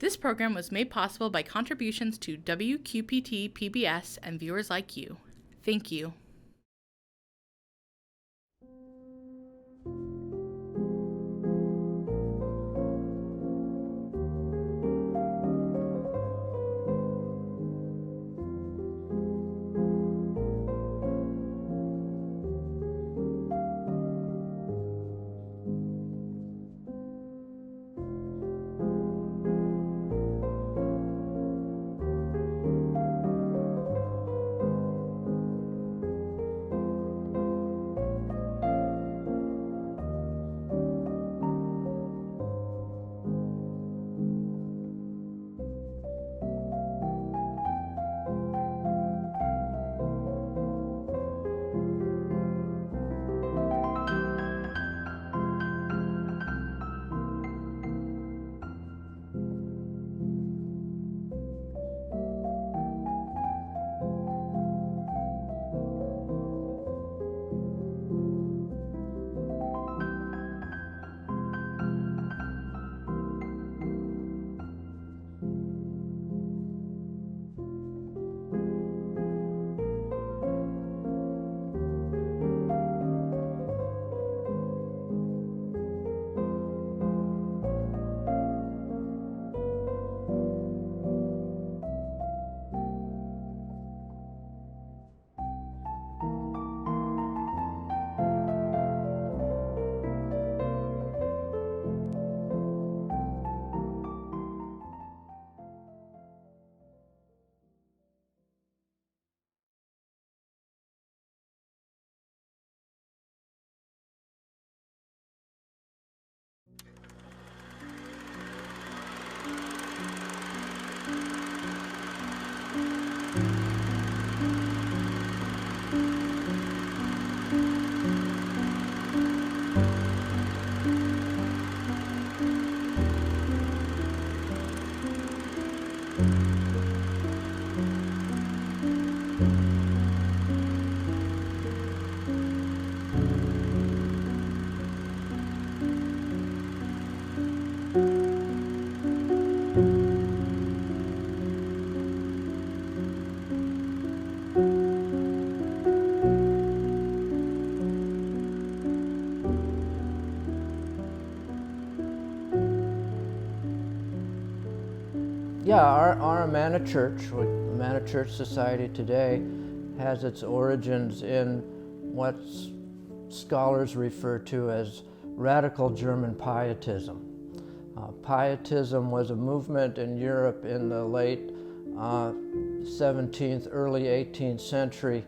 This program was made possible by contributions to WQPT PBS and viewers like you. Thank you. Yeah, our Amana Church, Amana Church Society today, has its origins in what scholars refer to as radical German Pietism. Pietism was a movement in Europe in the late 17th, early 18th century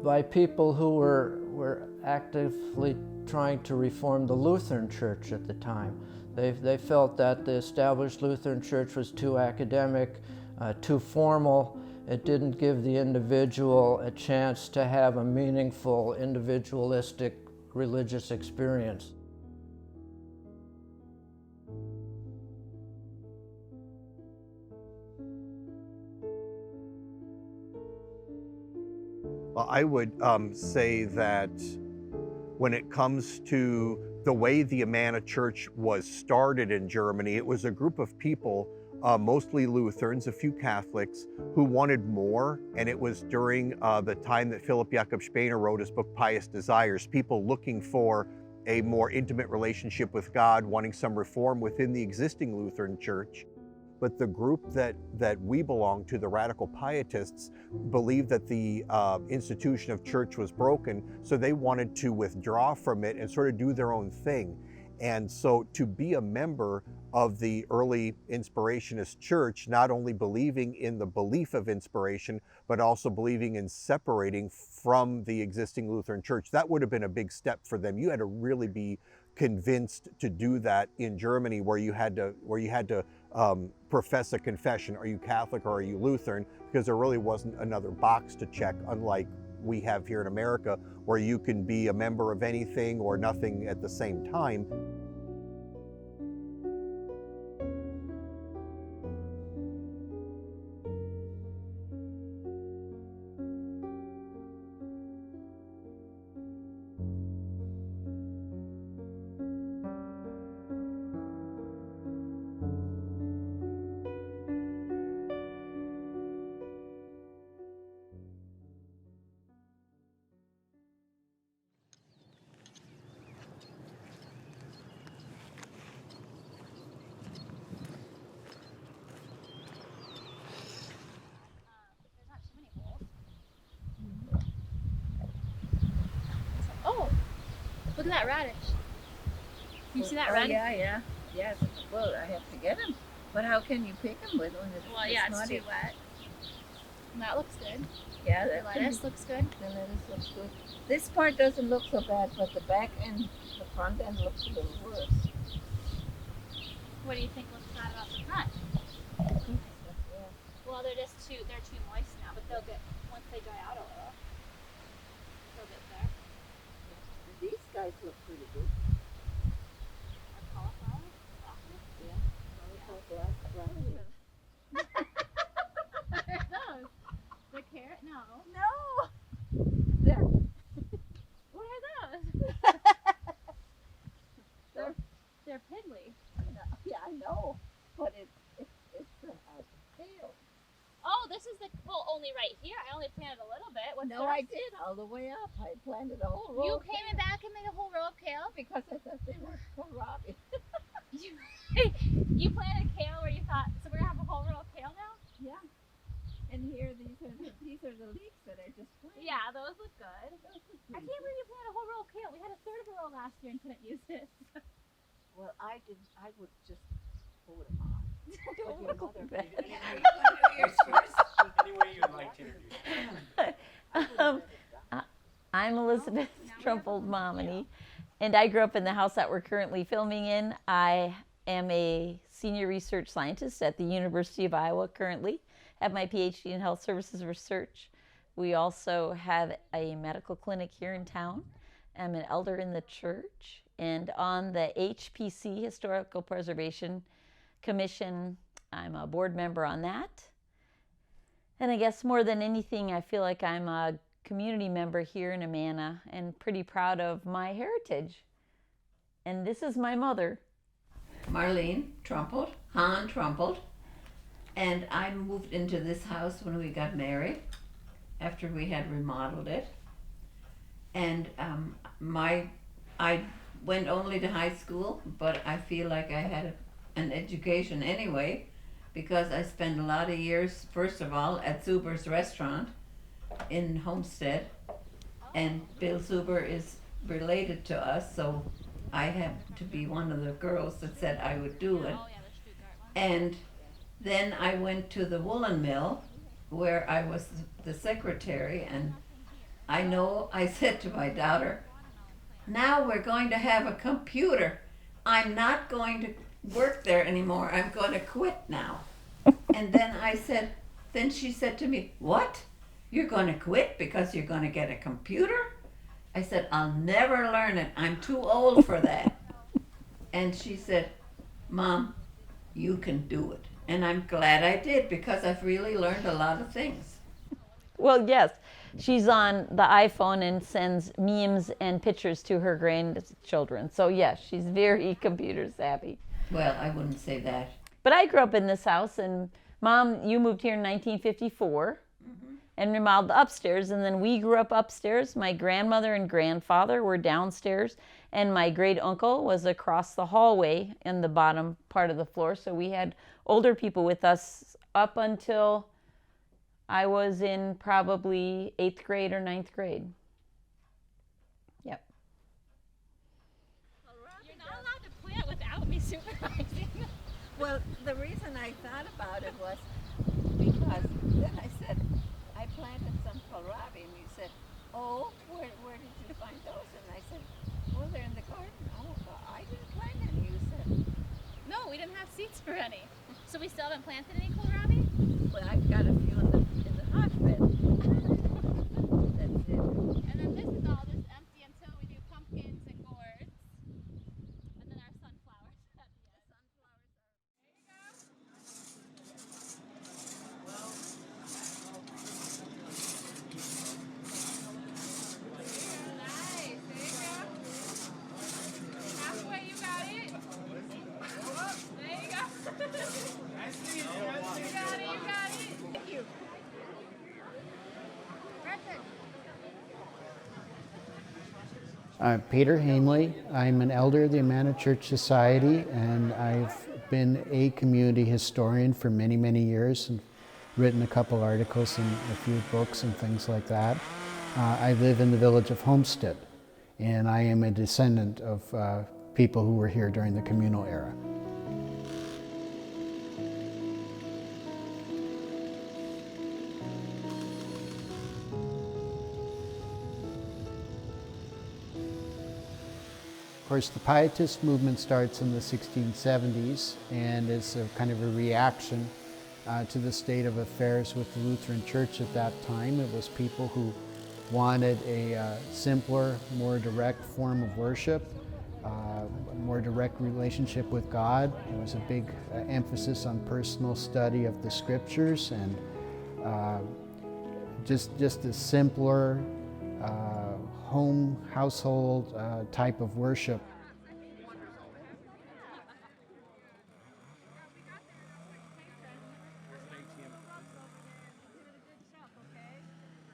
by people who were actively trying to reform the Lutheran Church at the time. They felt that the established Lutheran Church was too academic, too formal. It didn't give the individual a chance to have a meaningful, individualistic religious experience. Well, I would say that when it comes to the way the Amana Church was started in Germany, it was a group of people, mostly Lutherans, a few Catholics, who wanted more. And it was during the time that Philip Jakob Spener wrote his book, Pious Desires, people looking for a more intimate relationship with God, wanting some reform within the existing Lutheran Church. But the group that we belong to, the radical Pietists, believed that the institution of church was broken, so they wanted to withdraw from it and sort of do their own thing. And so to be a member of the early Inspirationist church, not only believing in the belief of inspiration, but also believing in separating from the existing Lutheran church, that would have been a big step for them. You had to really be convinced to do that in Germany, where you had to profess a confession. Are you Catholic or are you Lutheran? Because there really wasn't another box to check, unlike we have here in America, where you can be a member of anything or nothing at the same time. at that radish. You see that radish? Yeah. Yes. Well, I have to get them. But how can you pick them when it's Well, yeah, it's not too wet. And that looks good. Yeah, The lettuce looks good. The lettuce looks good. This part doesn't look so bad, but the back and the front end looks a little worse. What do you think looks bad about the front? Yeah. Well, they're too moist now, but they'll get, once they dry out a little, they'll get there. These guys look pretty good. Our cauliflower? Yeah. Black, brown. What are those? The carrot? No. No! There. What are those? They're piddly. Yeah, I know. But it's a tail. Oh, this is only right here. I only planted a little bit. What's No, the I rest? did all the way up. I planted a whole row. You of came in back and made a whole row of kale? because I thought they were kohlrabi. You planted kale where you thought, so we're going to have a whole row of kale now? Yeah. And here, these are the leeks that I just planted. Yeah, those look good. Those look I pretty can't believe you planted a whole row of kale. We had a third of a row last year and couldn't use it. good. Well, I didn't. I would just pull them off. Don't But look your like mother- yours first. Any way you'd like to introduce. I'm Elizabeth Trumpold Momini, and I grew up in the house that we're currently filming in. I am a senior research scientist at the University of Iowa currently, have my PhD in health services research. We also have a medical clinic here in town. I'm an elder in the church, and on the HPC, Historical Preservation Commission, I'm a board member on that. And I guess more than anything, I feel like I'm a community member here in Amana and pretty proud of my heritage. And this is my mother. Marlene Trumpold, Han Trumpold, and I moved into this house when we got married, after we had remodeled it. And I went only to high school, but I feel like I had an education anyway, because I spent a lot of years, first of all, at Zuber's restaurant in Homestead, and Bill Zuber is related to us, so I had to be one of the girls that said I would do it. Oh, yeah, the Stuttgart one. And then I went to the Woolen Mill, where I was the secretary, and I said to my daughter, now we're going to have a computer. I'm not going to work there anymore. I'm going to quit now. And then she said to me, what? You're going to quit because you're going to get a computer? I said, I'll never learn it. I'm too old for that. And she said, Mom, you can do it. And I'm glad I did, because I've really learned a lot of things. Well, yes, she's on the iPhone and sends memes and pictures to her grandchildren. So yes, she's very computer savvy. Well, I wouldn't say that. But I grew up in this house, and Mom, you moved here in 1954 and remodeled the upstairs, and then we grew up upstairs. My grandmother and grandfather were downstairs, and my great uncle was across the hallway in the bottom part of the floor. So we had older people with us up until I was in probably 8th grade or 9th grade. Yep. You're not allowed to plant without me supervising. Well, the reason I thought about it was because then I said, I planted some kohlrabi, and you said, oh, where did you find those? And I said, well, they're in the garden. Oh, I didn't plant any, you said. No, we didn't have seeds for any. So we still haven't planted any kohlrabi? Well, I've got a few in the hotbed. That's it. And then this is all just empty until we do pumpkins and gourds. And then our sunflowers at the end. Nice, there you go. Halfway, you got it. Oh, there you go. Nice to meet you. You got it, you got it. Thank you. Perfect. I'm Peter Hanley. I'm an elder of the Amana Church Society, and I've been a community historian for many, many years and written a couple articles and a few books and things like that. I live in the village of Homestead, and I am a descendant of people who were here during the communal era. Of course, the Pietist movement starts in the 1670s and is a kind of a reaction to the state of affairs with the Lutheran Church at that time. It was people who wanted a simpler, more direct form of worship, a more direct relationship with God. There was a big emphasis on personal study of the scriptures and just a simpler household type of worship.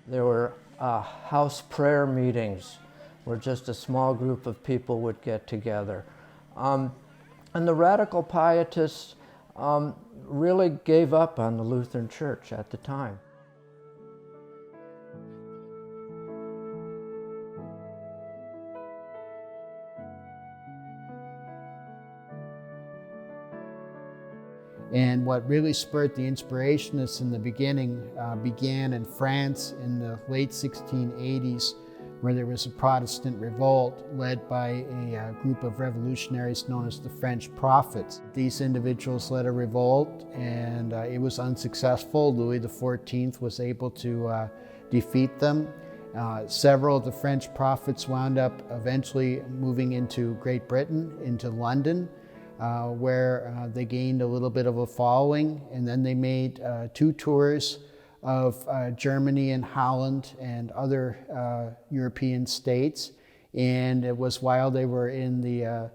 There were house prayer meetings where just a small group of people would get together. And the radical Pietists really gave up on the Lutheran Church at the time. And what really spurred the inspirationists in the beginning began in France in the late 1680s, where there was a Protestant revolt led by a group of revolutionaries known as the French Prophets. These individuals led a revolt, and it was unsuccessful. Louis XIV was able to defeat them. Several of the French prophets wound up eventually moving into Great Britain, into London, where they gained a little bit of a following, and then they made 2 tours of Germany and Holland and other European states. And it was while they were in the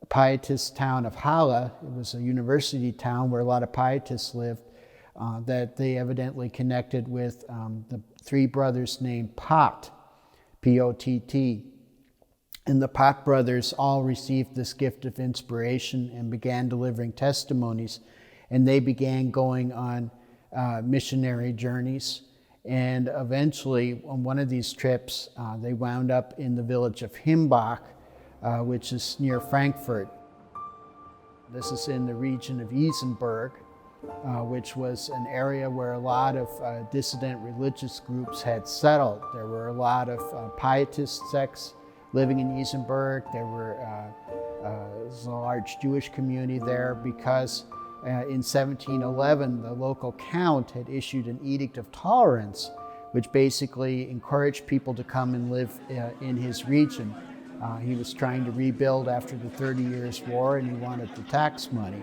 Pietist town of Halle, it was a university town where a lot of Pietists lived, that they evidently connected with the 3 brothers named Pot, P-O-T-T. And the Pot brothers all received this gift of inspiration and began delivering testimonies. And they began going on missionary journeys. And eventually, on one of these trips, they wound up in the village of Himbach, which is near Frankfurt. This is in the region of Isenburg, which was an area where a lot of dissident religious groups had settled. There were a lot of Pietist sects living in Isenburg. There was a large Jewish community there because in 1711 the local count had issued an edict of tolerance, which basically encouraged people to come and live in his region. He was trying to rebuild after the 30 Years' War, and he wanted the tax money.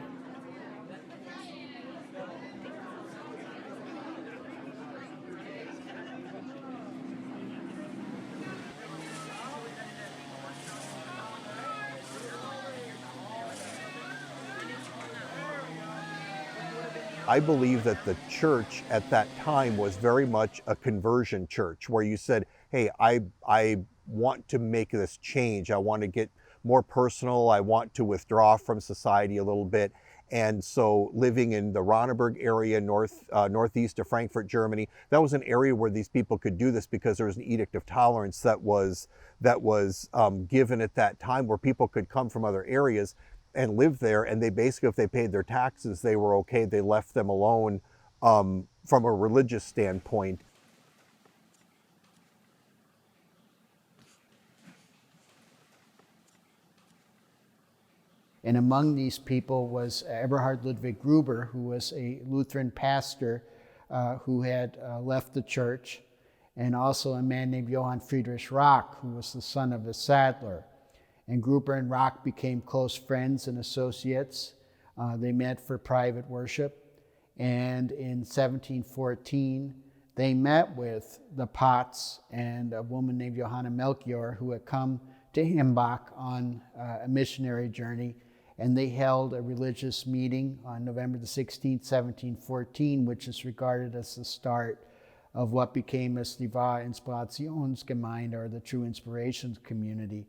I believe that the church at that time was very much a conversion church, where you said, hey, I want to make this change. I want to get more personal. I want to withdraw from society a little bit. And so living in the Ronneberg area, northeast of Frankfurt, Germany, that was an area where these people could do this because there was an edict of tolerance that was given at that time, where people could come from other areas and live there, and they basically, if they paid their taxes, they were okay. They left them alone from a religious standpoint. And among these people was Eberhard Ludwig Gruber, who was a Lutheran pastor who had left the church, and also a man named Johann Friedrich Rock, who was the son of a saddler. And Gruber and Rock became close friends and associates. They met for private worship. And in 1714, they met with the Potts and a woman named Johanna Melchior, who had come to Himbach on a missionary journey. And they held a religious meeting on November the 16th, 1714, which is regarded as the start of what became as die wahre Inspirationsgemeinde, or the True Inspirations Community.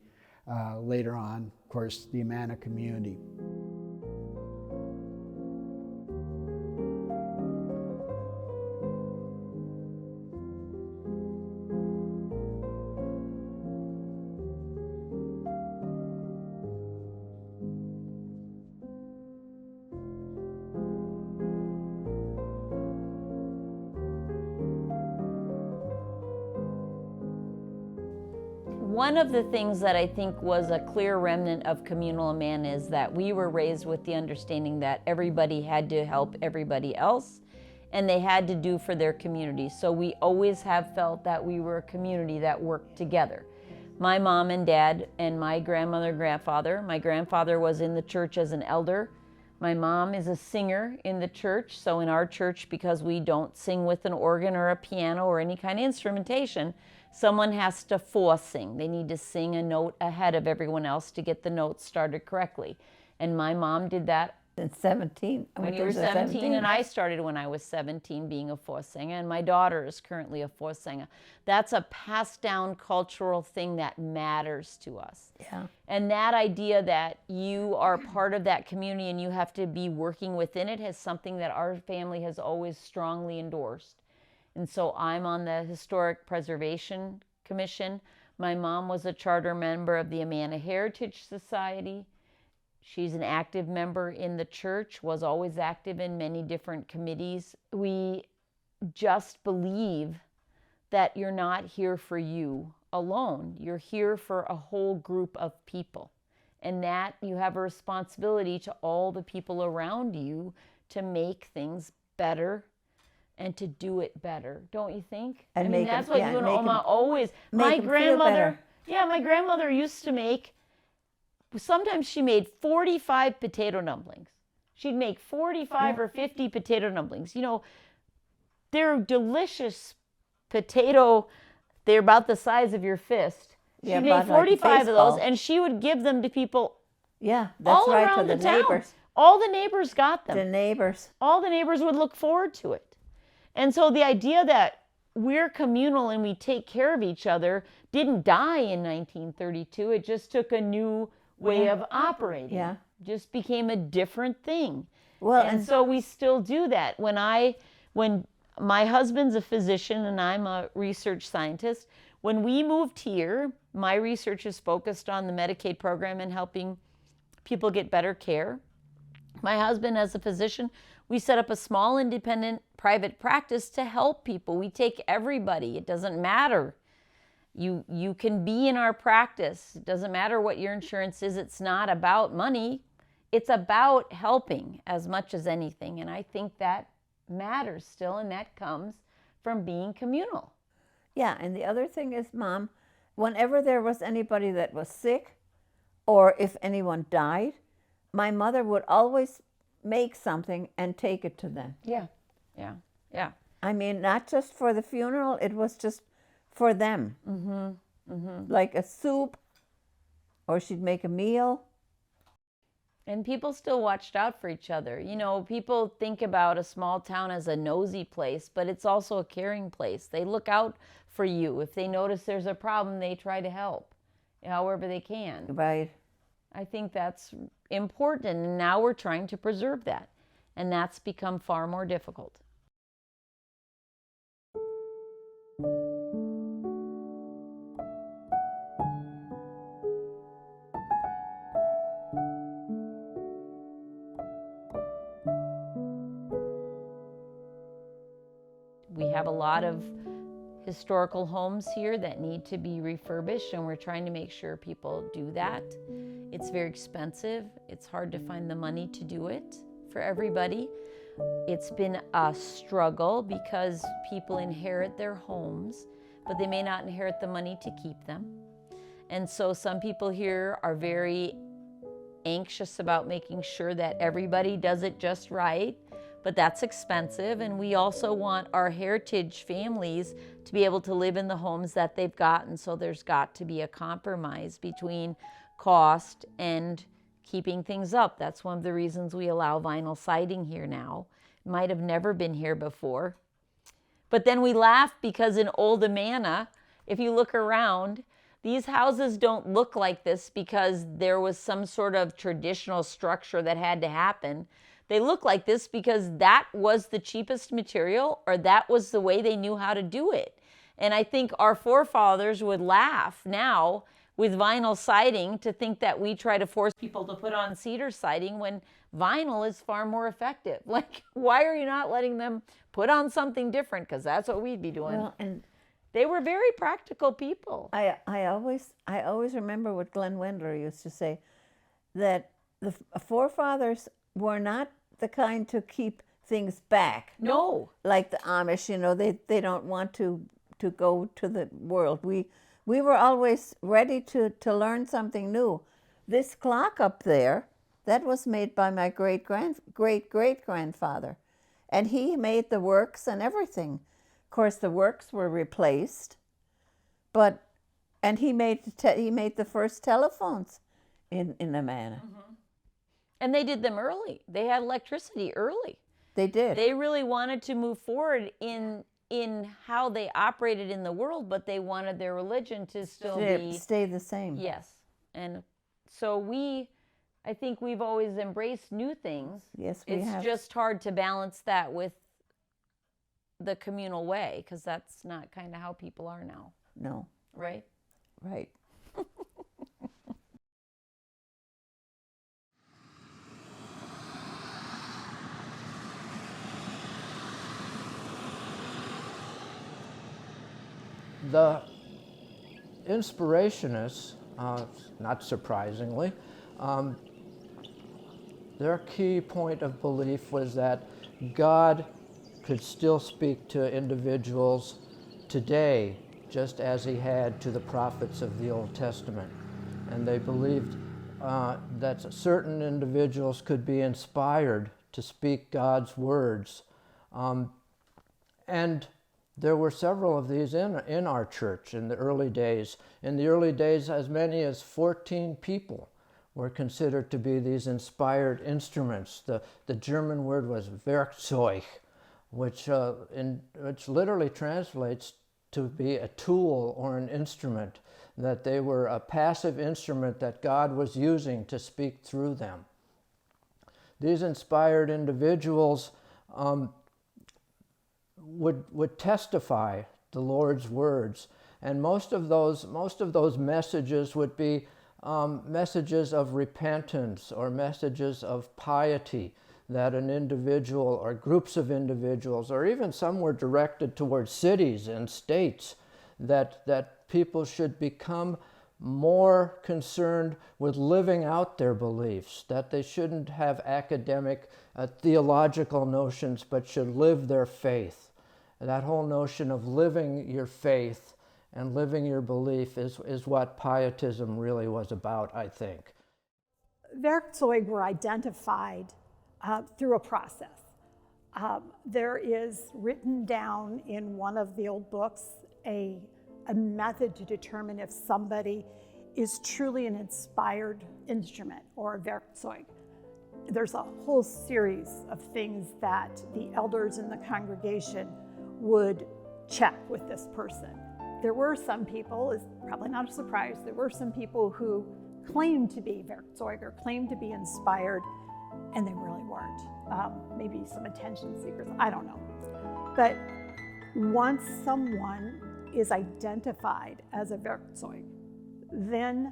Later on, of course, the Amana community. One of the things that I think was a clear remnant of communal Amana is that we were raised with the understanding that everybody had to help everybody else and they had to do for their community. So we always have felt that we were a community that worked together. My mom and dad and my grandmother and grandfather. My grandfather was in the church as an elder. My mom is a singer in the church. So in our church, because we don't sing with an organ or a piano or any kind of instrumentation, someone has to force sing. They need to sing a note ahead of everyone else to get the notes started correctly. And my mom did that At 17. when you were 17, and I started when I was 17 being a force singer, and my daughter is currently a force singer. That's a passed down cultural thing that matters to us. Yeah. And that idea that you are part of that community and you have to be working within it is something that our family has always strongly endorsed. And so I'm on the Historic Preservation Commission. My mom was a charter member of the Amana Heritage Society. She's an active member in the church, was always active in many different committees. We just believe that you're not here for you alone. You're here for a whole group of people. And that you have a responsibility to all the people around you to make things better and to do it better, don't you think? And I mean, make 'em- that's what yeah, you and make 'em- Oma always. make My 'em feel grandmother, better. yeah, my grandmother used to make. Sometimes she made 45 potato dumplings. She'd make 45 or 50 potato dumplings. You know, they're delicious potato. They're about the size of your fist. She'd Yeah, make about like a 45 of those, baseball. and she would give them to people Yeah, that's all right, around to the the town. neighbors. All the neighbors got them. The neighbors. All the neighbors would look forward to it. And so the idea that we're communal and we take care of each other didn't die in 1932. It just took a new way of operating. Yeah. Just became a different thing. Well, and so we still do that. When my husband's a physician and I'm a research scientist, when we moved here, my research is focused on the Medicaid program and helping people get better care. My husband, as a physician, we set up a small independent private practice to help people. We take everybody. It doesn't matter. You can be in our practice. It doesn't matter what your insurance is. It's not about money. It's about helping as much as anything. And I think that matters still, and that comes from being communal. Yeah, and the other thing is, Mom, whenever there was anybody that was sick or if anyone died, my mother would always make something and take it to them. Yeah, yeah, yeah. I mean, not just for the funeral, it was just for them. Like a soup, or she'd make a meal. And people still watched out for each other. You know, people think about a small town as a nosy place, but it's also a caring place. They look out for you. If they notice there's a problem, they try to help however they can. Right. I think that's important, and now we're trying to preserve that. And that's become far more difficult. We have a lot of historical homes here that need to be refurbished, and we're trying to make sure people do that. It's very expensive. It's hard to find the money to do it for everybody. It's been a struggle because people inherit their homes, but they may not inherit the money to keep them. And so some people here are very anxious about making sure that everybody does it just right, but that's expensive. And we also want our heritage families to be able to live in the homes that they've gotten. So there's got to be a compromise between cost and keeping things up. That's one of the reasons we allow vinyl siding here now. It might have never been here before. But then we laugh because in old Amana, if you look around, these houses don't look like this because there was some sort of traditional structure that had to happen. They look like this because that was the cheapest material, or that was the way they knew how to do it. And I think our forefathers would laugh now with vinyl siding to think that we try to force people to put on cedar siding when vinyl is far more effective. Like, why are you not letting them put on something different? Because that's what we'd be doing. Well, and They were very practical people. I always remember what Glenn Wendler used to say, that the forefathers were not the kind to keep things back. No. Like the Amish, you know, they don't want to go to the world. We were always ready to learn something new. This clock up there, that was made by my great-great-grandfather. And he made the works and everything. Of course, the works were replaced, and he made the first telephones in Amana. Mm-hmm. And they did them early. They had electricity early. They did. They really wanted to move forward in how they operated in the world, but they wanted their religion to still stay the same. Yes. And so I think we've always embraced new things. Yes, we have. It's just hard to balance that with the communal way, because that's not kind of how people are now. No. Right? Right. The inspirationists, not surprisingly, their key point of belief was that God could still speak to individuals today, just as he had to the prophets of the Old Testament. And they believed that certain individuals could be inspired to speak God's words. And there were several of these in our church in the early days. In the early days, as many as 14 people were considered to be these inspired instruments. The German word was Werkzeug, which literally translates to be a tool or an instrument, that they were a passive instrument that God was using to speak through them. These inspired individuals would testify the Lord's words, and most of those messages would be messages of repentance or messages of piety, that an individual or groups of individuals, or even some were directed towards cities and states, that people should become more concerned with living out their beliefs, that they shouldn't have academic theological notions, but should live their faith. That whole notion of living your faith and living your belief is what Pietism really was about, I think. Werkzeug were identified through a process. There is written down in one of the old books a method to determine if somebody is truly an inspired instrument or a Werkzeug. There's a whole series of things that the elders in the congregation would check with this person. There were some people, it's probably not a surprise, there were some people who claimed to be Werkzeug or claimed to be inspired, and they really weren't. Maybe some attention seekers, I don't know. But once someone is identified as a Werkzeug, then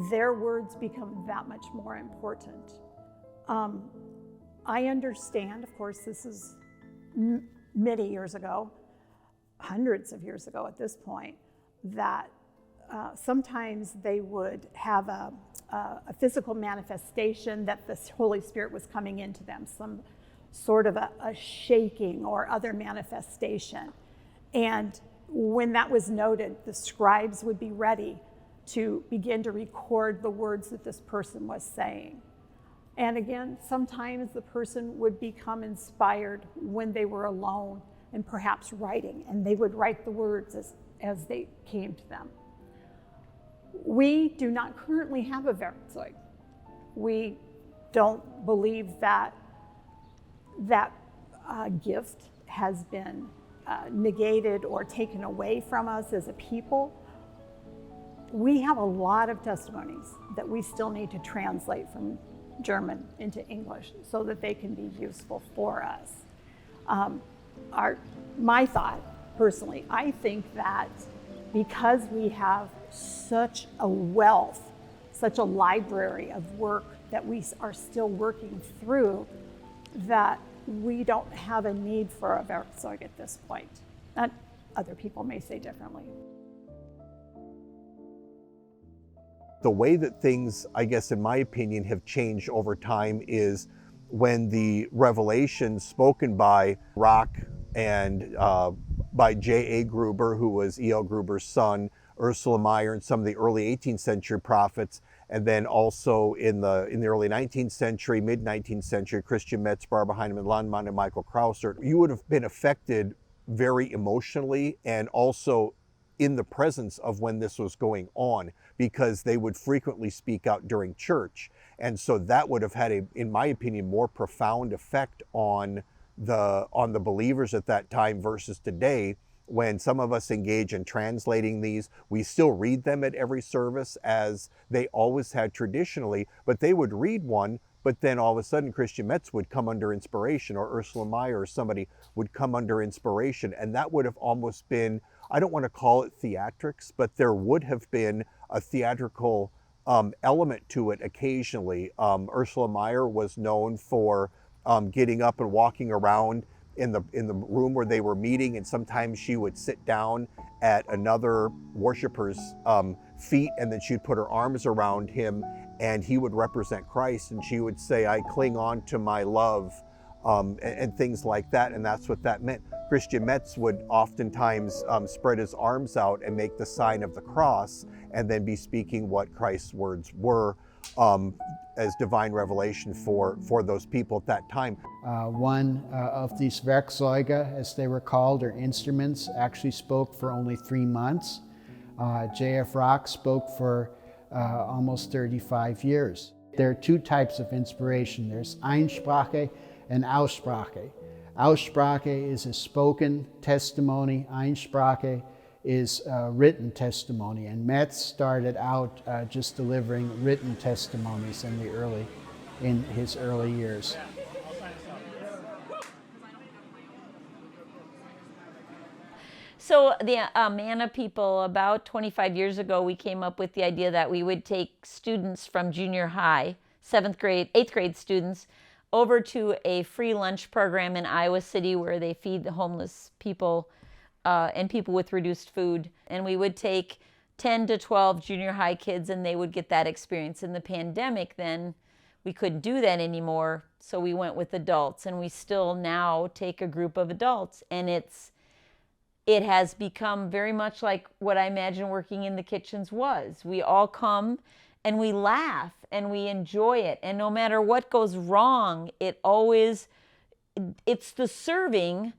their words become that much more important. I understand, of course, this is many years ago, hundreds of years ago at this point, that sometimes they would have a physical manifestation that the Holy Spirit was coming into them, some sort of a shaking or other manifestation. And when that was noted, the scribes would be ready to begin to record the words that this person was saying. And again, sometimes the person would become inspired when they were alone and perhaps writing, and they would write the words as they came to them. We do not currently have a Werkzeug. We don't believe that gift has been negated or taken away from us as a people. We have a lot of testimonies that we still need to translate from German into English so that they can be useful for us. My thought, personally, I think that because we have such a wealth, such a library of work that we are still working through, that we don't have a need for a Werkzeug at this point. other people may say differently. The way that things, I guess in my opinion, have changed over time is when the revelations spoken by Rock and by J.A. Gruber, who was E.L. Gruber's son, Ursula Meyer, and some of the early 18th century prophets, and then also in the early 19th century, mid-19th century, Christian Metz, Barbara Heinemann Lundman, and Michael Krauser, you would have been affected very emotionally and also in the presence of when this was going on, because they would frequently speak out during church. And so that would have had in my opinion, more profound effect on the believers at that time versus today, when some of us engage in translating these. We still read them at every service, as they always had traditionally, but they would read one, but then all of a sudden Christian Metz would come under inspiration, or Ursula Meyer or somebody would come under inspiration, and that would have almost been, I don't want to call it theatrics, but there would have been a theatrical element to it occasionally. Ursula Meyer was known for getting up and walking around in the room where they were meeting, and sometimes she would sit down at another worshiper's feet, and then she'd put her arms around him, and he would represent Christ, and she would say, "I cling on to my love," and things like that, and that's what that meant. Christian Metz would oftentimes spread his arms out and make the sign of the cross, and then be speaking what Christ's words were as divine revelation for those people at that time. One of these Werkzeuge, as they were called, or instruments, actually spoke for only 3 months. J.F. Rock spoke for almost 35 years. There are two types of inspiration. There's Einsprache and Aussprache. Aussprache is a spoken testimony. Einsprache is written testimony. And Metz started out just delivering written testimonies in his early years. So the Amana people, about 25 years ago, we came up with the idea that we would take students from junior high, 7th grade, 8th grade students, over to a free lunch program in Iowa City where they feed the homeless people and people with reduced food. And we would take 10 to 12 junior high kids, and they would get that experience. In the pandemic, then we couldn't do that anymore, so we went with adults, and we still now take a group of adults, and it has become very much like what I imagine working in the kitchens was. We all come and we laugh and we enjoy it, and no matter what goes wrong, it's the serving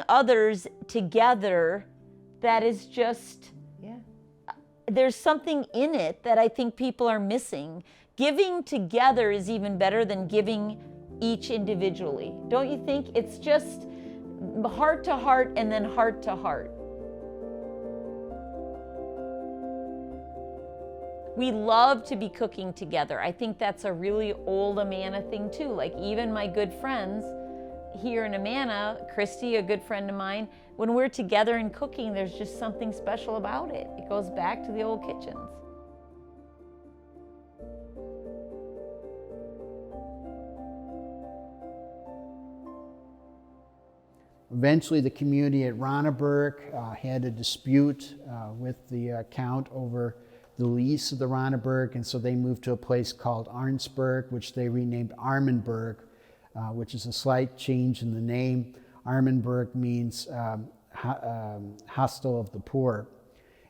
others together that is just, there's something in it that I think people are missing. Giving together is even better than giving each individually. Don't you think? It's just heart to heart and then heart to heart. We love to be cooking together. I think that's a really old Amana thing too. Like even my good friends here in Amana, Christy, a good friend of mine, when we're together and cooking, there's just something special about it. It goes back to the old kitchens. Eventually, the community at Ronneberg had a dispute with the count over the lease of the Ronneberg, and so they moved to a place called Arnsberg, which they renamed Armenberg, which is a slight change in the name. Armenberg means hostel of the poor,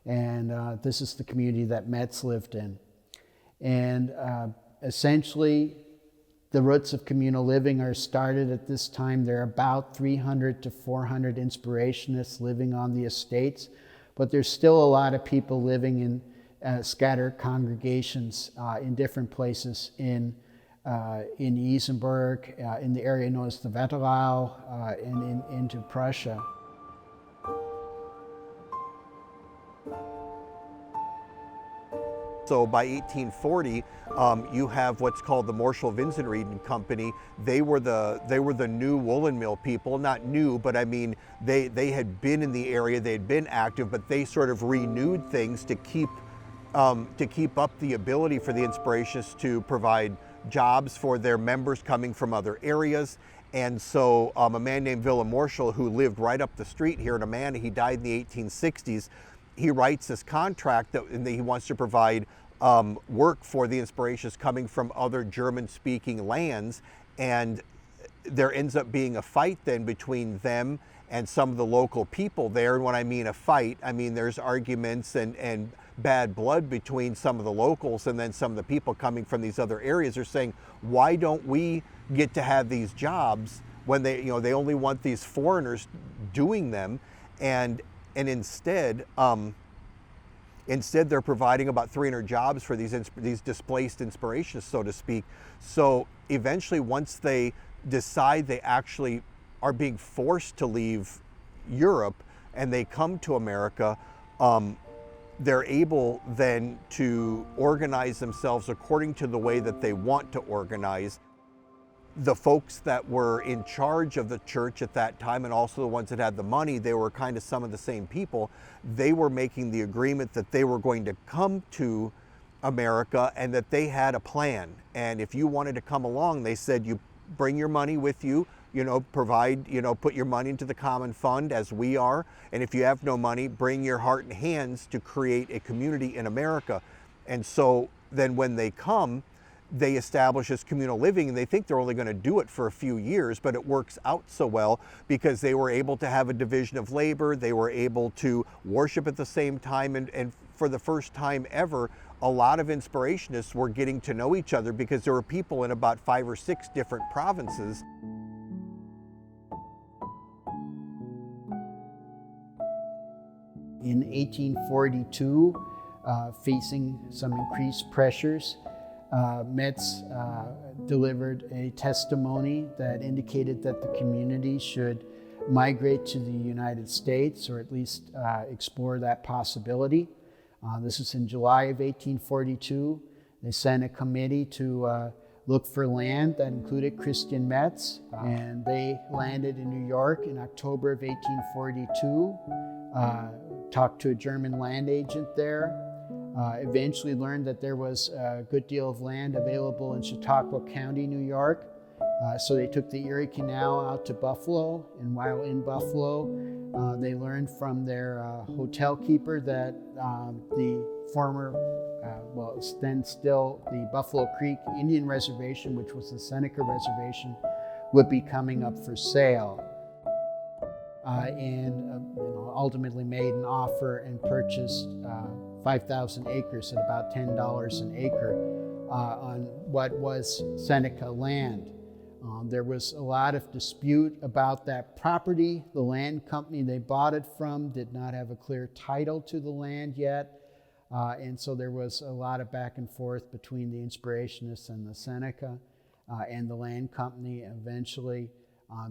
and this is the community that Metz lived in. And essentially, the roots of communal living are started at this time. There are about 300 to 400 inspirationists living on the estates, but there's still a lot of people living in scattered congregations in different places in Isenburg, in the area known as the Wetterau, and into Prussia. So by 1840, you have what's called the Marshall Vinzenrieden Company. They were the new Woolen Mill people, not new, but I mean they had been in the area, they had been active, but they sort of renewed things to keep up the ability for the inspirationists to provide jobs for their members coming from other areas. And so a man named Willem Marshall, who lived right up the street here in Amana, he died in the 1860s. He writes this contract that he wants to provide work for the inspirations coming from other German-speaking lands, and there ends up being a fight then between them and some of the local people there. And when I mean a fight, I mean there's arguments and bad blood between some of the locals and then some of the people coming from these other areas are saying, why don't we get to have these jobs when they, they only want these foreigners doing them? And instead they're providing about 300 jobs for these displaced inspirationists, so to speak. So eventually, once they decide they actually are being forced to leave Europe and they come to America, they're able then to organize themselves according to the way that they want to organize. The folks that were in charge of the church at that time, and also the ones that had the money, they were kind of some of the same people. They were making the agreement that they were going to come to America and that they had a plan. And if you wanted to come along, they said, you bring your money with you, provide, put your money into the common fund as we are. And if you have no money, bring your heart and hands to create a community in America. And so then when they come, they establish this communal living, and they think they're only going to do it for a few years, but it works out so well because they were able to have a division of labor, they were able to worship at the same time, and for the first time ever, a lot of inspirationists were getting to know each other because there were people in about 5 or 6 different provinces. In 1842, facing some increased pressures, Metz delivered a testimony that indicated that the community should migrate to the United States, or at least explore that possibility. This was in July of 1842. They sent a committee to look for land that included Christian Metz, and they landed in New York in October of 1842, talked to a German land agent there, eventually learned that there was a good deal of land available in Chautauqua County, New York. So they took the Erie Canal out to Buffalo, and while in Buffalo, they learned from their hotel keeper that the former, well, it's then still the Buffalo Creek Indian Reservation, which was the Seneca Reservation, would be coming up for sale. And ultimately made an offer and purchased 5,000 acres at about $10 an acre on what was Seneca land. There was a lot of dispute about that property. The land company they bought it from did not have a clear title to the land yet. And so there was a lot of back and forth between the inspirationists and the Seneca and the land company. Eventually,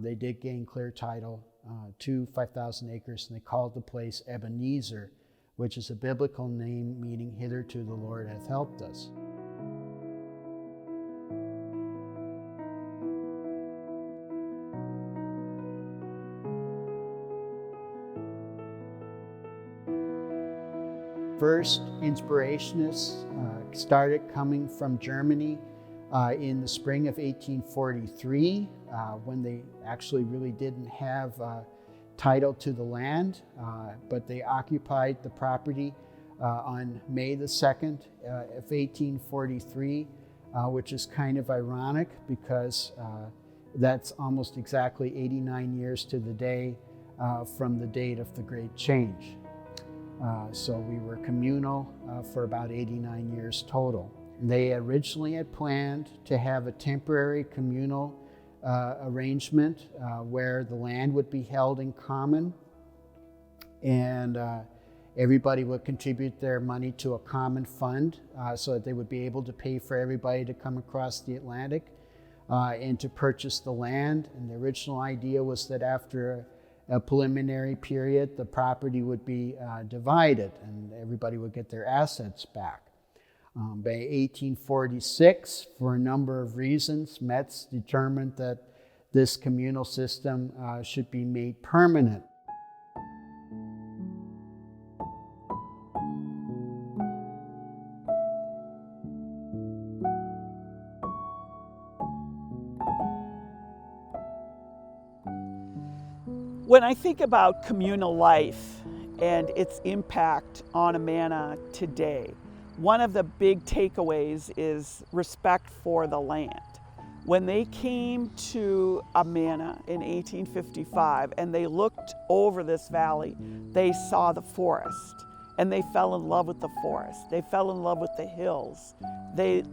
they did gain clear title to 5,000 acres, and they called the place Ebenezer, which is a biblical name meaning hitherto the Lord hath helped us. First inspirationists started coming from Germany in the spring of 1843, when they actually really didn't have title to the land, but they occupied the property on May the 2nd of 1843, which is kind of ironic because that's almost exactly 89 years to the day from the date of the Great Change. So we were communal for about 89 years total. They originally had planned to have a temporary communal arrangement where the land would be held in common, and everybody would contribute their money to a common fund so that they would be able to pay for everybody to come across the Atlantic and to purchase the land. And the original idea was that after a preliminary period, the property would be divided and everybody would get their assets back. By 1846, for a number of reasons, Metz determined that this communal system should be made permanent. When I think about communal life and its impact on Amana today, one of the big takeaways is respect for the land. When they came to Amana in 1855 and they looked over this valley, they saw the forest and they fell in love with the forest. They fell in love with the hills. They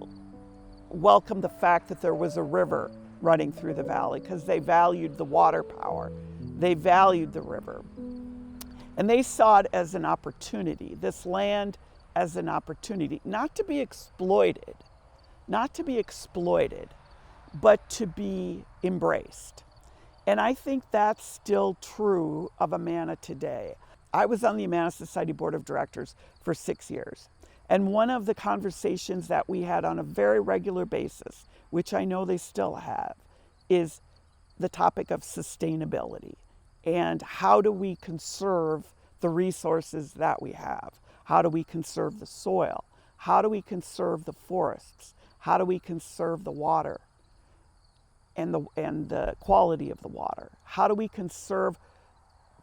welcomed the fact that there was a river running through the valley because they valued the water power. They valued the river. And they saw it as an opportunity, this land as an opportunity, not to be exploited, but to be embraced. And I think that's still true of Amana today. I was on the Amana Society Board of Directors for 6 years. And one of the conversations that we had on a very regular basis, which I know they still have, is the topic of sustainability. And how do we conserve the resources that we have? How do we conserve the soil? How do we conserve the forests? How do we conserve the water and the quality of the water? How do we conserve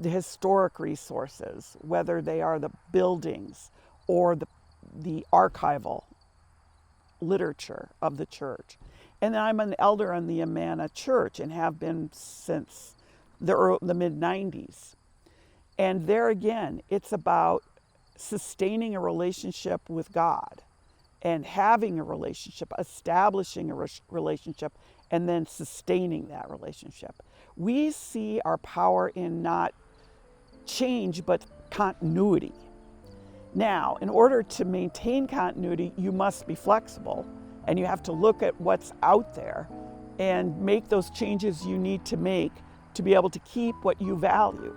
the historic resources, whether they are the buildings or the archival literature of the church? And I'm an elder in the Amana Church and have been since the mid-90s. And there again, it's about sustaining a relationship with God and having a relationship, establishing a relationship, and then sustaining that relationship. We see our power in not change, but continuity. Now, in order to maintain continuity, you must be flexible, and you have to look at what's out there and make those changes you need to make to be able to keep what you value.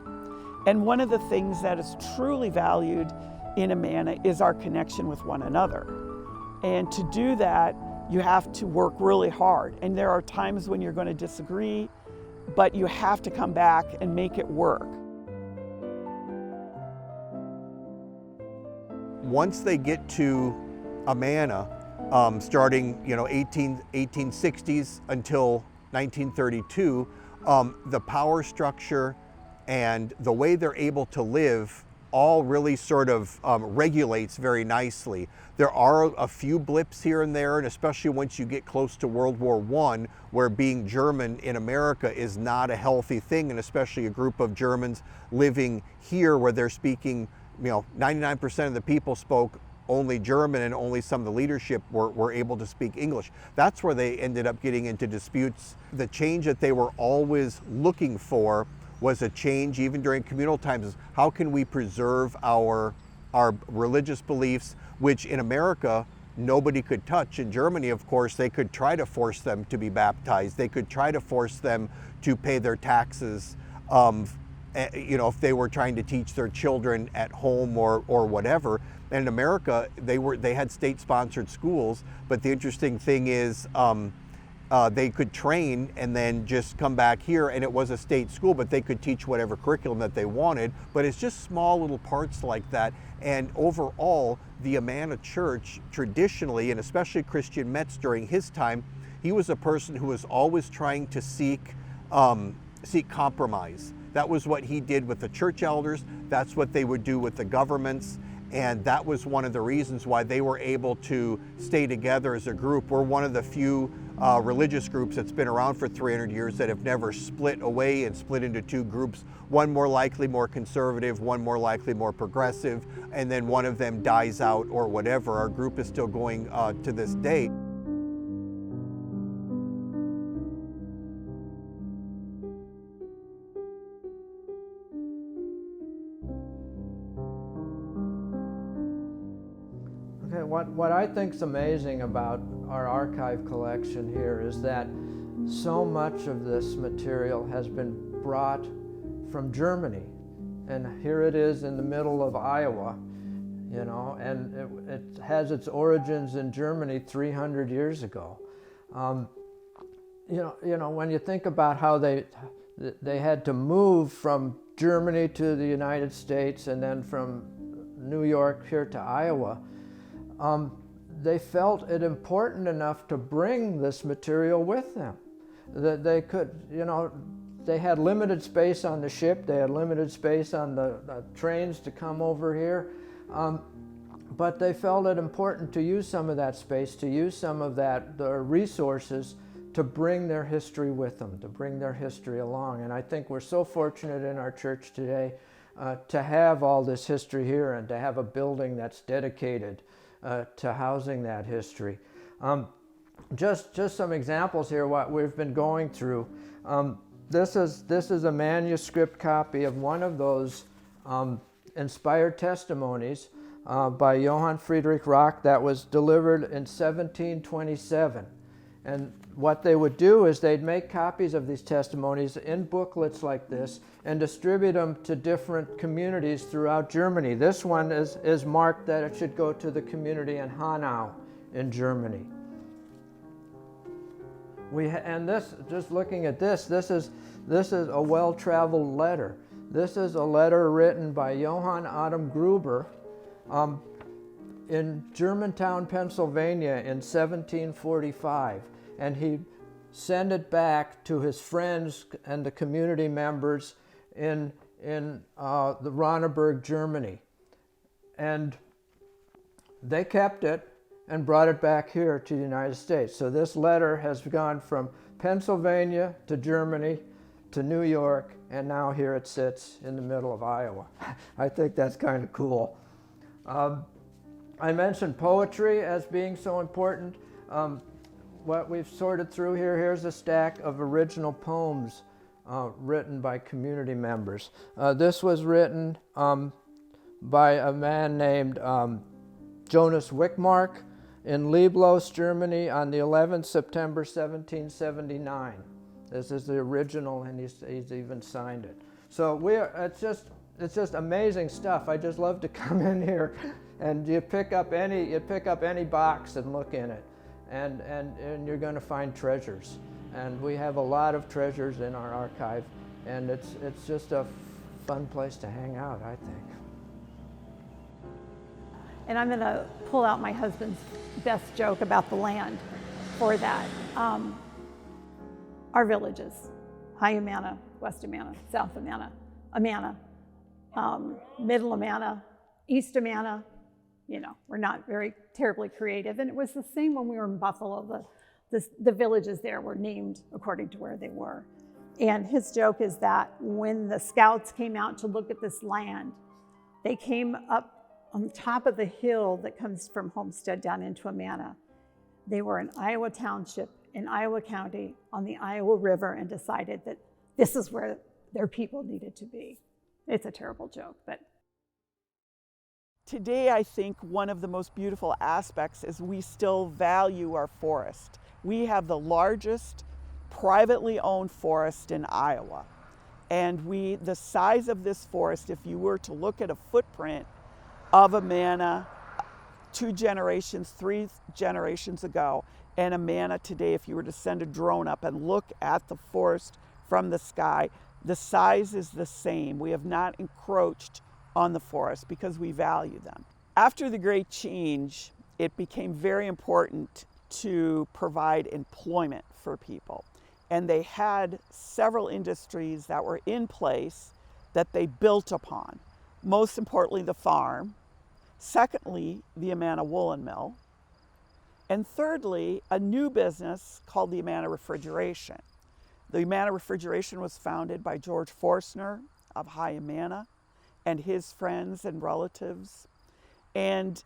And one of the things that is truly valued in Amana is our connection with one another. And to do that, you have to work really hard. And there are times when you're going to disagree, but you have to come back and make it work. Once they get to Amana, starting 1860s until 1932, the power structure and the way they're able to live all really sort of regulates very nicely. There are a few blips here and there, and especially once you get close to World War I, where being German in America is not a healthy thing, and especially a group of Germans living here where they're speaking, 99% of the people spoke only German and only some of the leadership were able to speak English. That's where they ended up getting into disputes. The change that they were always looking for was a change, even during communal times. How can we preserve our religious beliefs, which in America nobody could touch? In Germany, of course, they could try to force them to be baptized. They could try to force them to pay their taxes, if they were trying to teach their children at home or whatever. And in America, they had state-sponsored schools, but the interesting thing is they could train and then just come back here, and it was a state school, but they could teach whatever curriculum that they wanted. But it's just small little parts like that. And overall, the Amana Church traditionally, and especially Christian Metz during his time, he was a person who was always trying to seek compromise. That was what he did with the church elders. That's what they would do with the governments. And that was one of the reasons why they were able to stay together as a group. We're one of the few religious groups that's been around for 300 years that have never split away and split into two groups, one more likely more conservative, one more likely more progressive, and then one of them dies out or whatever. Our group is still going to this day. Okay, what I think is amazing about our archive collection here is that so much of this material has been brought from Germany. And here it is in the middle of Iowa, and it has its origins in Germany 300 years ago. When you think about how they had to move from Germany to the United States and then from New York here to Iowa, they felt it important enough to bring this material with them. That they they had limited space on the ship, they had limited space on the trains to come over here, but they felt it important to use some of that space, to use some of the resources to bring their history with them, to bring their history along. And I think we're so fortunate in our church today to have all this history here and to have a building that's dedicated to housing that history. Just some examples here, what we've been going through. This is a manuscript copy of one of those inspired testimonies by Johann Friedrich Rock that was delivered in 1727. And what they would do is they'd make copies of these testimonies in booklets like this and distribute them to different communities throughout Germany. This one is marked that it should go to the community in Hanau in Germany. And this, just looking at this is a well-traveled letter. This is a letter written by Johann Adam Gruber in Germantown, Pennsylvania in 1745. And he sent it back to his friends and the community members in the Ronneburg, Germany. And they kept it and brought it back here to the United States. So this letter has gone from Pennsylvania to Germany to New York, and now here it sits in the middle of Iowa. I think that's kind of cool. I mentioned poetry as being so important. What we've sorted through here, here's a stack of original poems written by community members. This was written by a man named Jonas Wickmark in Lieblos, Germany on the 11th September 1779. This is the original, and he's even signed it. So it's just amazing stuff. I just love to come in here, and you pick up any box and look in it, and you're going to find treasures. And we have a lot of treasures in our archive, and it's just a fun place to hang out, I think. And I'm going to pull out my husband's best joke about the land for that. Our villages, High Amana, West Amana, South Amana, Amana, Middle Amana, East Amana, we're not very terribly creative. And it was the same when we were in Buffalo. The villages there were named according to where they were. And his joke is that when the scouts came out to look at this land, they came up on the top of the hill that comes from Homestead down into Amana. They were in Iowa Township in Iowa County on the Iowa River and decided that this is where their people needed to be. It's a terrible joke, but. Today, I think one of the most beautiful aspects is we still value our forest. We have the largest privately owned forest in Iowa. And the size of this forest, if you were to look at a footprint of Amana 2 generations, 3 generations ago, and Amana today, if you were to send a drone up and look at the forest from the sky, the size is the same. We have not encroached on the forest because we value them. After the Great Change, it became very important to provide employment for people. And they had several industries that were in place that they built upon. Most importantly, the farm. Secondly, the Amana Woolen Mill. And thirdly, a new business called the Amana Refrigeration. The Amana Refrigeration was founded by George Forstner of High Amana and his friends and relatives. And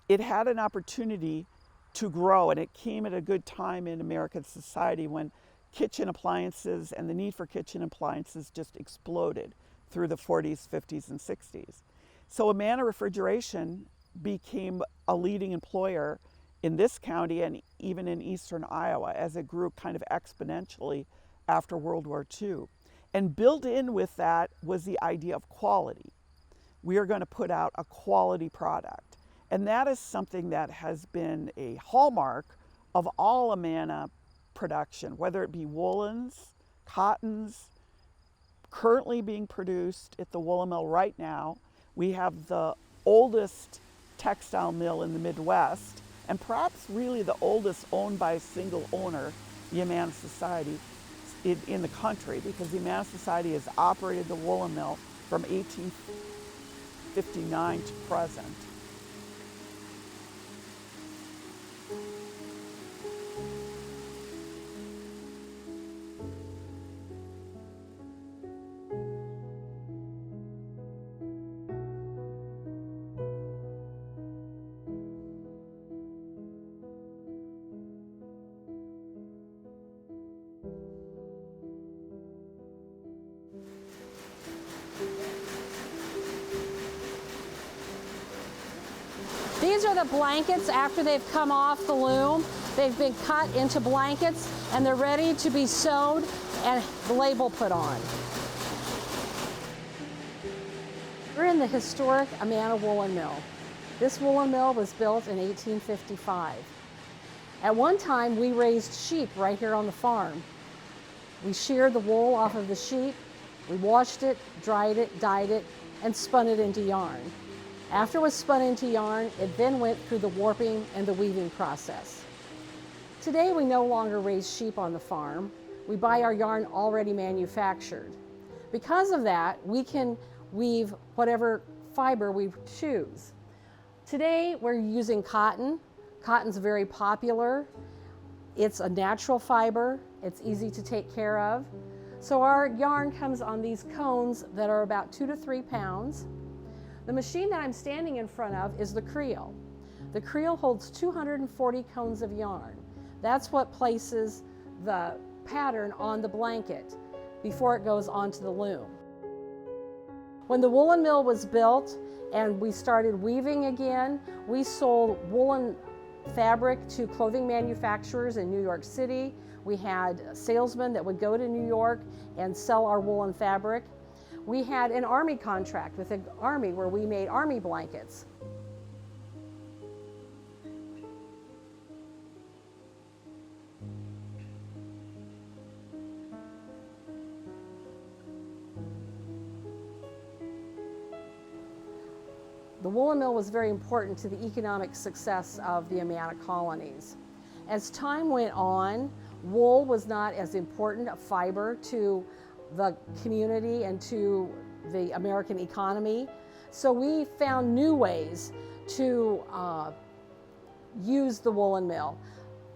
it had an opportunity to grow, and it came at a good time in American society when kitchen appliances and the need for kitchen appliances just exploded through the 40s, 50s, and 60s. So Amana Refrigeration became a leading employer in this county and even in eastern Iowa as it grew kind of exponentially after World War II. And built in with that was the idea of quality. We are going to put out a quality product. And that is something that has been a hallmark of all Amana production, whether it be woolens, cottons, currently being produced at the Woolen Mill right now. We have the oldest textile mill in the Midwest, and perhaps really the oldest owned by a single owner, the Amana Society, in the country, because the Amana Society has operated the Woolen Mill from 1859 to present. These are the blankets after they've come off the loom. They've been cut into blankets and they're ready to be sewed and the label put on. We're in the historic Amana Woolen Mill. This woolen mill was built in 1855. At one time, we raised sheep right here on the farm. We sheared the wool off of the sheep, we washed it, dried it, dyed it, and spun it into yarn. After it was spun into yarn, it then went through the warping and the weaving process. Today, we no longer raise sheep on the farm. We buy our yarn already manufactured. Because of that, we can weave whatever fiber we choose. Today, we're using cotton. Cotton's very popular. It's a natural fiber. It's easy to take care of. So our yarn comes on these cones that are about 2 to 3 pounds. The machine that I'm standing in front of is the creel. The creel holds 240 cones of yarn. That's what places the pattern on the blanket before it goes onto the loom. When the woolen mill was built and we started weaving again, we sold woolen fabric to clothing manufacturers in New York City. We had salesmen that would go to New York and sell our woolen fabric. We had an Army contract with the Army where we made Army blankets. The woolen mill was very important to the economic success of the Amana colonies. As time went on, wool was not as important a fiber to the community and to the American economy. So we found new ways to use the woolen mill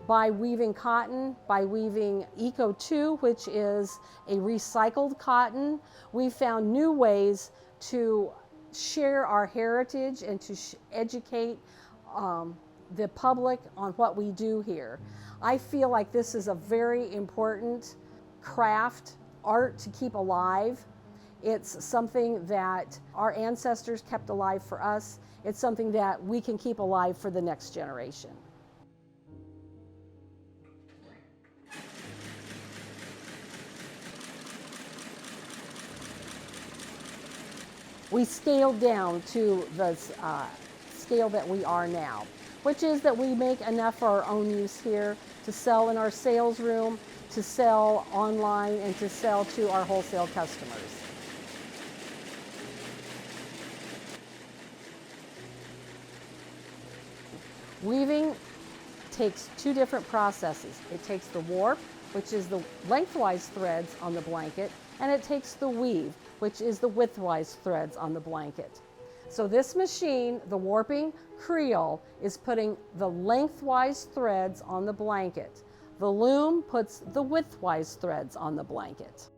by weaving cotton, by weaving Eco 2, which is a recycled cotton. We found new ways to share our heritage and to educate the public on what we do here. I feel like this is a very important craft, art to keep alive. It's something that our ancestors kept alive for us. It's something that we can keep alive for the next generation. We scaled down to the scale that we are now, which is that we make enough for our own use here to sell in our sales room, to sell online, and to sell to our wholesale customers. Weaving takes two different processes. It takes the warp, which is the lengthwise threads on the blanket, and it takes the weave, which is the widthwise threads on the blanket. So this machine, the warping creel, is putting the lengthwise threads on the blanket. The loom puts the widthwise threads on the blanket.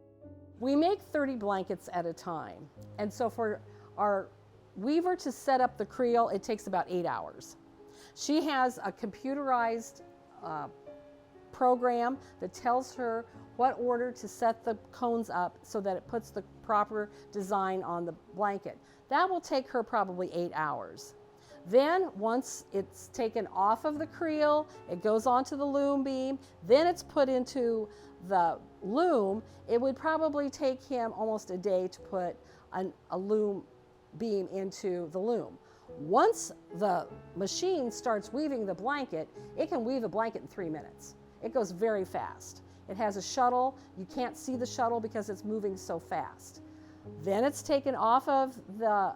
We make 30 blankets at a time. And so for our weaver to set up the creel, it takes about 8 hours. She has a computerized program that tells her what order to set the cones up so that it puts the proper design on the blanket. That will take her probably 8 hours. Then once it's taken off of the creel, it goes onto the loom beam, then it's put into the loom. It would probably take him almost a day to put a loom beam into the loom. Once the machine starts weaving the blanket, it can weave a blanket in 3 minutes. It goes very fast. It has a shuttle. You can't see the shuttle because it's moving so fast. Then it's taken off of the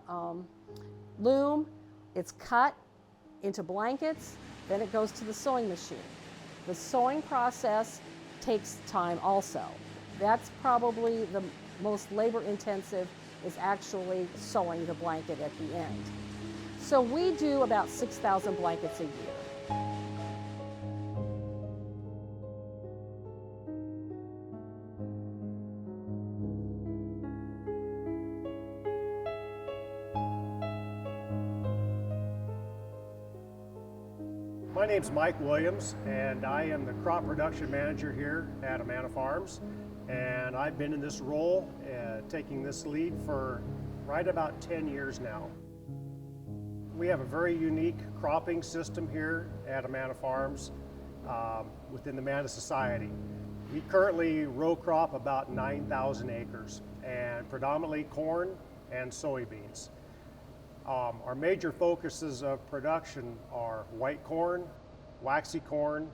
loom. It's cut into blankets. Then it goes to the sewing machine. The sewing process takes time also. That's probably the most labor intensive, is actually sewing the blanket at the end. So we do about 6,000 blankets a year. My name's Mike Williams, and I am the crop production manager here at Amana Farms. And I've been in this role, taking this lead for right about 10 years now. We have a very unique cropping system here at Amana Farms within the Amana Society. We currently row crop about 9,000 acres, and predominantly corn and soybeans. Our major focuses of production are white corn, waxy corn,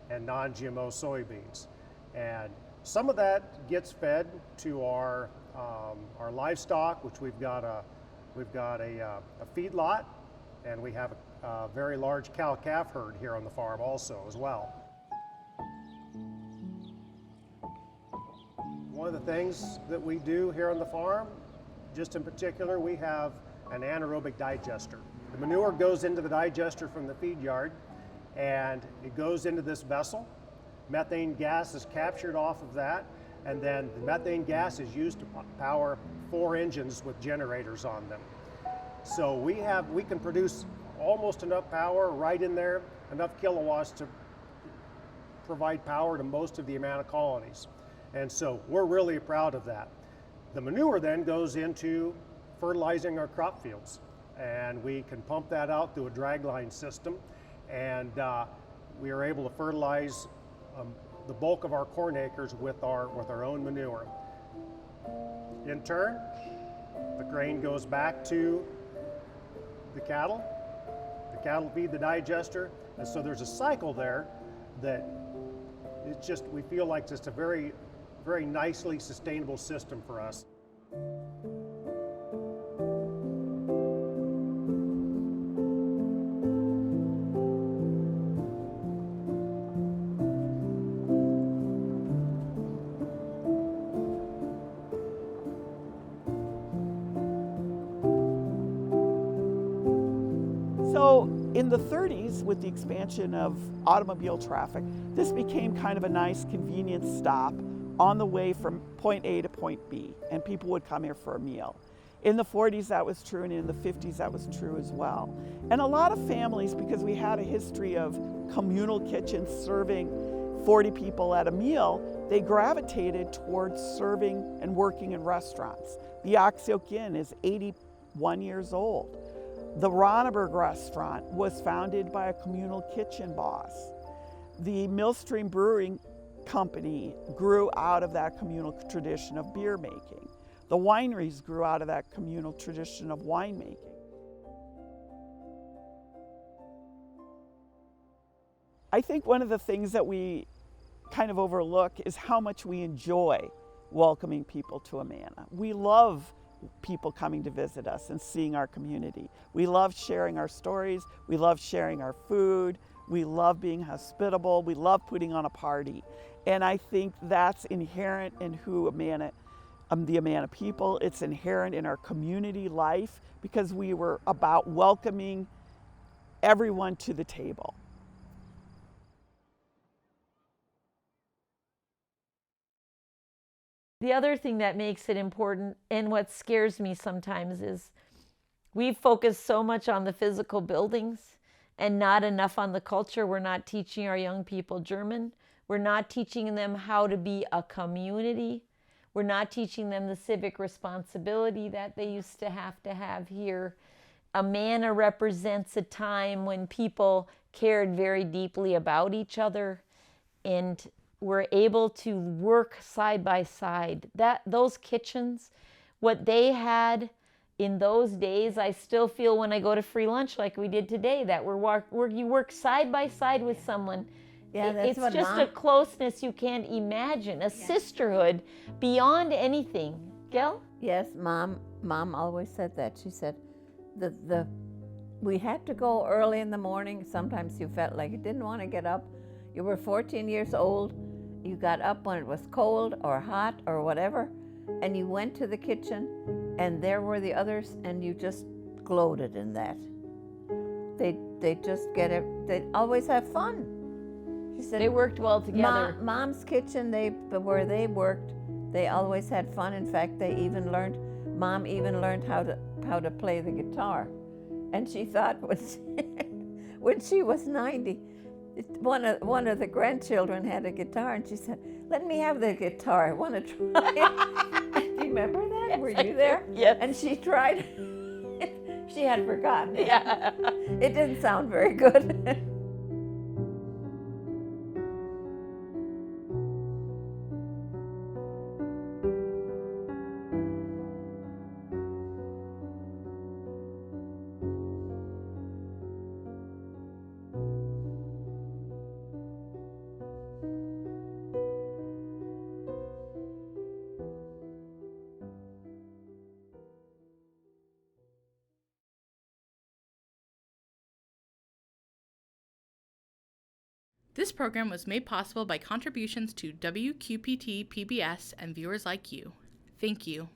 and non-GMO soybeans. And some of that gets fed to our livestock, which we've got a feedlot, and we have a very large cow-calf herd here on the farm also as well. One of the things that we do here on the farm, just in particular, we have an anaerobic digester. The manure goes into the digester from the feed yard, and it goes into this vessel. Methane gas is captured off of that, and then the methane gas is used to power 4 engines with generators on them. So we can produce almost enough power right in there, enough kilowatts to provide power to most of the Amana colonies. And so we're really proud of that. The manure then goes into fertilizing our crop fields, and we can pump that out through a dragline system, and we are able to fertilize the bulk of our corn acres with our own manure. In turn, the grain goes back to the cattle feed the digester, and so there's a cycle there that it's just, we feel like just a very, very nicely sustainable system for us. So in the 30s, with the expansion of automobile traffic, this became kind of a nice convenience stop on the way from point A to point B, and people would come here for a meal. In the 40s that was true, and in the 50s that was true as well. And a lot of families, because we had a history of communal kitchens serving 40 people at a meal, they gravitated towards serving and working in restaurants. The Oxyoke Inn is 81 years old. The Ronneberg restaurant was founded by a communal kitchen boss. The Millstream Brewing Company grew out of that communal tradition of beer making. The wineries grew out of that communal tradition of winemaking. I think one of the things that we kind of overlook is how much we enjoy welcoming people to Amana. We love people coming to visit us and seeing our community. We love sharing our stories. We love sharing our food. We love being hospitable. We love putting on a party. And I think that's inherent in who Amana, the Amana people. It's inherent in our community life because we were about welcoming everyone to the table. The other thing that makes it important, and what scares me sometimes, is we've focused so much on the physical buildings and not enough on the culture. We're not teaching our young people German. We're not teaching them how to be a community. We're not teaching them the civic responsibility that they used to have here. Amana represents a time when people cared very deeply about each other, and we're able to work side by side. Those kitchens, what they had in those days, I still feel when I go to free lunch like we did today, that you work side by side with someone. Yeah, that's it's just a closeness you can't imagine, a sisterhood beyond anything. Gail? Yes, Mom always said that. She said we had to go early in the morning. Sometimes you felt like you didn't want to get up. You were 14 years old. You got up when it was cold or hot or whatever, and you went to the kitchen, and there were the others, and you just gloated in that. They just get it. They always have fun. She said They worked well together. Mom's kitchen, where they worked, they always had fun. In fact, Mom even learned how to play the guitar, and she thought when she was 90, one of the grandchildren had a guitar, and she said, "Let me have the guitar. I want to try it." Do you remember that? Yes, Were I you there? do. Yes. And she tried. She had forgotten. Yeah. It didn't sound very good. This program was made possible by contributions to WQPT PBS and viewers like you. Thank you.